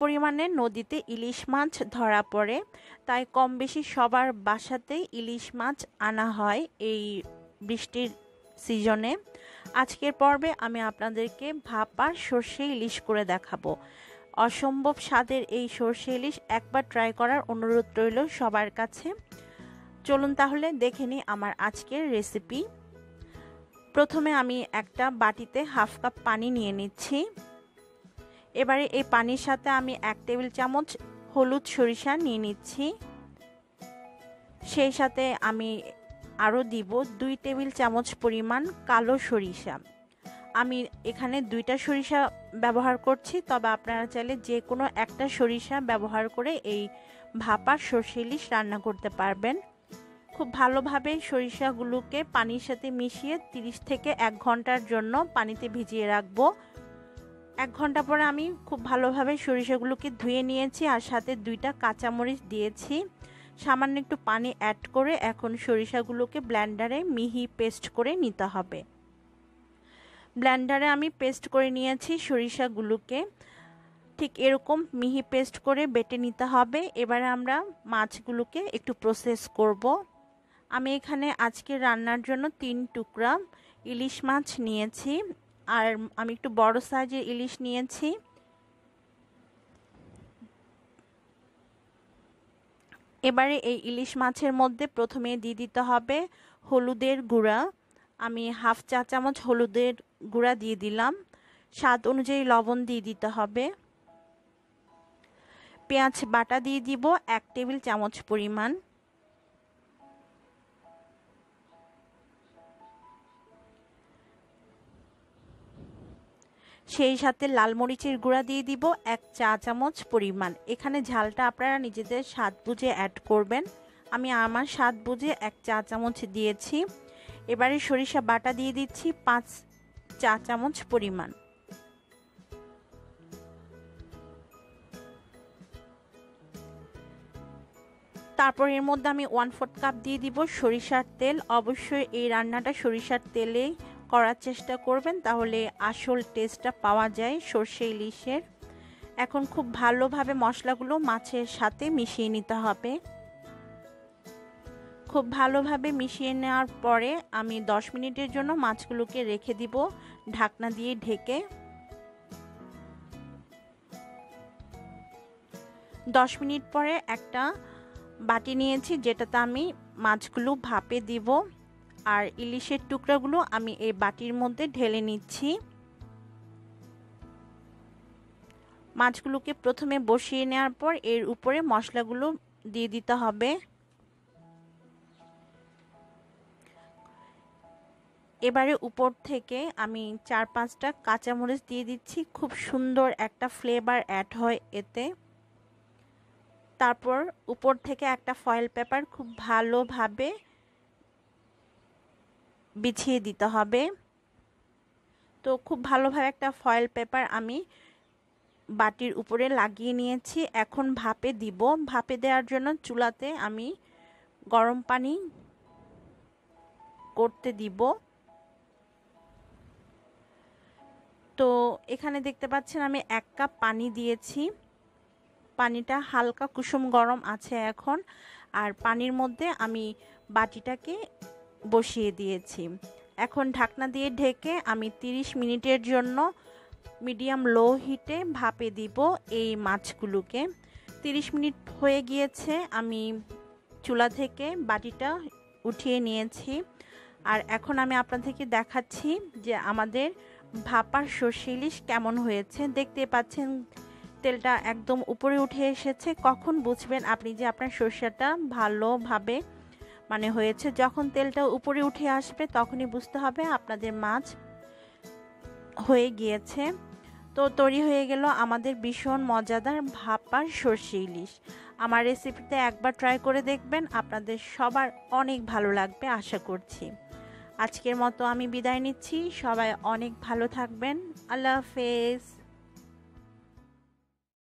পরিমাণে নদীতে ইলিশ মাছ ধরা পড়ে, তাই কম বেশি সবার বাসাতেই ইলিশ মাছ আনা হয় এই বৃষ্টির সিজনে। আজকের পর্বে আমি আপনাদেরকে ভাপা সর্ষে ইলিশ করে দেখাবো। অসম্ভব স্বাদের এই সর্ষে ইলিশ একবার ট্রাই করার অনুরোধ রইল সবার কাছে। চলুন তাহলে দেখে নিই আমার আজকের রেসিপি। প্রথমে আমি একটা বাটিতে হাফ কাপ পানি নিয়ে নিচ্ছি। এবারে এই পানির সাথে আমি 1 টেবিল চামচ হলুদ সরিষা নিয়ে নিচ্ছি। সেই সাথে আমি আরও দিব 2 টেবিল চামচ পরিমাণ কালো সরিষা। আমি এখানে 2টা সরিষা ব্যবহার করছি, তবে আপনারা চাইলে যে কোনো একটা সরিষা ব্যবহার করে এই ভাপা সর্ষে ইলিশ রান্না করতে পারবেন। খুব ভালোভাবে সরিষাগুলোকে পানির সাথে মিশিয়ে 30 থেকে 1 ঘন্টার জন্য পানিতে ভিজিয়ে রাখবো। 1 ঘন্টা পরে আমি খুব ভালোভাবে সরিষাগুলোকে ধুয়ে নিয়েছি আর সাথে 2টা কাঁচামরিচ দিয়েছি। সামান্য একটু পানি অ্যাড করে এখন সরিষাগুলোকে ব্লেন্ডারে মিহি পেস্ট করে নিতে হবে। ব্লেন্ডারে আমি পেস্ট করে নিয়েছি সরিষাগুলোকে, ঠিক এরকম মিহি পেস্ট করে বেটে নিতে হবে। এবারে আমরা মাছগুলোকে একটু প্রসেস করব। আমি এখানে আজকে রান্নার জন্য 3 টুকরা ইলিশ মাছ নিয়েছি, আর আমি একটু বড় সাইজের ইলিশ নিয়েছি। এবারে এই ইলিশ মাছের মধ্যে প্রথমে দিয়ে দিতে হবে হলুদের গুঁড়া। আমি হাফ চা চামচ হলুদের গুঁড়া দিয়ে দিলাম। স্বাদ অনুযায়ী লবণ দিয়ে দিতে হবে। পেঁয়াজ বাটা দিয়ে দিব 1 টেবিল চামচ পরিমাণ। সেই সাথে লাল মরিচের গুঁড়া দিয়ে দিব 1 চা চামচ পরিমাণ। এখানে ঝালটা আপনারা নিজেদের স্বাদ বুঝে অ্যাড করবেন। আমি আমার স্বাদ বুঝে 1 চা চামচ দিয়েছি। এবারে সরিষা বাটা দিয়ে দিচ্ছি 5 চা চামচ পরিমাণ। তারপর এর মধ্যে আমি 1/4 কাপ দিয়ে দিব সরিষার তেল। অবশ্যই এই রান্নাটা সরিষার তেলে করার চেষ্টা করবেন, তাহলে আসল টেস্টটা পাওয়া যায় সর্ষে ইলিশের। এখন খুব ভালোভাবে মশলাগুলো মাছের সাথে মিশিয়ে নিতে হবে। খুব ভালোভাবে মিশিয়ে নেওয়ার পরে আমি 10 মিনিটের জন্য মাছগুলোকে রেখে দিব ঢাকনা দিয়ে ঢেকে। 10 মিনিট পরে একটা বাটি নিয়েছি, যেটাতে আমি মাছগুলো ভাপে দিব, আর ইলিশের টুকরাগুলো আমি এই বাটির মধ্যে ঢেলে নিচ্ছি। মাছগুলোকে প্রথমে বসিয়ে নেওয়ার পর এর উপরে মশলাগুলো দিয়ে দিতে হবে। এবারে উপর থেকে আমি 4-5টা কাঁচামরিচ দিয়ে দিচ্ছি। খুব সুন্দর একটা ফ্লেভার অ্যাড হয় এতে। তারপর উপর থেকে একটা ফয়েল পেপার খুব ভালোভাবে বিছিয়ে দিতে হবে। তো খুব ভালোভাবে একটা ফয়েল পেপার আমি বাটির উপরে লাগিয়ে নিয়েছি। এখন ভাপে দিব। ভাপে দেওয়ার জন্য চুলাতে আমি গরম পানি করতে দিব। তো এখানে দেখতে পাচ্ছেন আমি 1 কাপ পানি দিয়েছি। পানিটা হালকা কুসুম গরম আছে এখন, আর পানির মধ্যে আমি বাটিটাকে বসিয়ে দিয়েছি। এখন ঢাকনা দিয়ে ঢেকে আমি 30 মিনিটের জন্য মিডিয়াম লো হিটে ভাপে দিব এই মাছগুলোকে। 30 মিনিট হয়ে গিয়েছে, আমি চুলা থেকে বাটিটা উঠিয়ে নিয়েছি। আর এখন আমি আপনাদেরকে দেখাচ্ছি যে আমাদের ভাপার সর্ষে ইলিশ কেমন হয়েছে। দেখতে পাচ্ছেন তেলটা একদম উপরে উঠে এসেছে। কখন বুঝবেন আপনি যে আপনার সর্ষেটা ভালোভাবে হয়েছে? যখন তেলটা উপরে উঠে আসবে তখনই বুঝতে হবে আপনাদের মাছ হয়ে গিয়েছে। তো তৈরি হয়ে গেল আমাদের ভীষণ মজাদার ভাপার সর্ষে ইলিশ। আমার রেসিপিতে একবার ট্রাই করে দেখবেন, আপনাদের সবার অনেক ভালো লাগবে আশা করছি। আজকের মতো আমি বিদায় নিচ্ছি। সবাই অনেক ভালো থাকবেন। আল্লাহ হাফেজ।